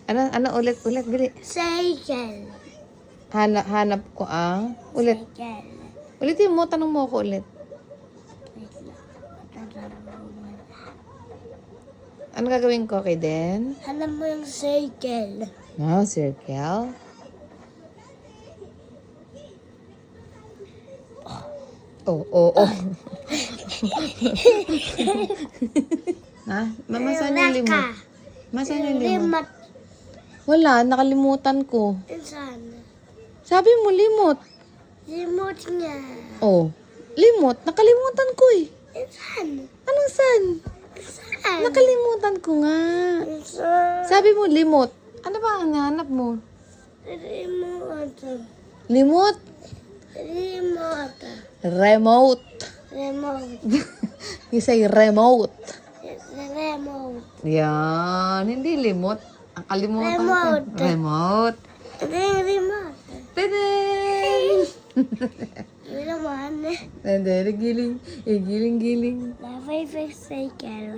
Ano ulit, bili. Cycle. Hanap ko ang, ulit. Cycle. Ulitin mo, tanong mo ako ulit. Wait lang. Ano gagawin ko kay Den? Hanap mo yung cycle. No, circle. Oh. Ha? Saan yung limot? Saan yung limot? Limot. Wala, nakalimutan ko. Saan? Sabi mo, limot. Limot niya. Oh, limot. Nakalimutan ko eh. Saan? Anong san? Saan? Nakalimutan ko nga. Saan? Sabi mo, limot. Ano ba ang hanap mo? Remote. Limot. Remote. Remote. Remote. You say remote. Remote. Yan. Hindi limot. Ang kalimutan Remote. ko. Remote. Remote. Tadang! Yun naman. Hindi, giling. Giling. Napay cycle.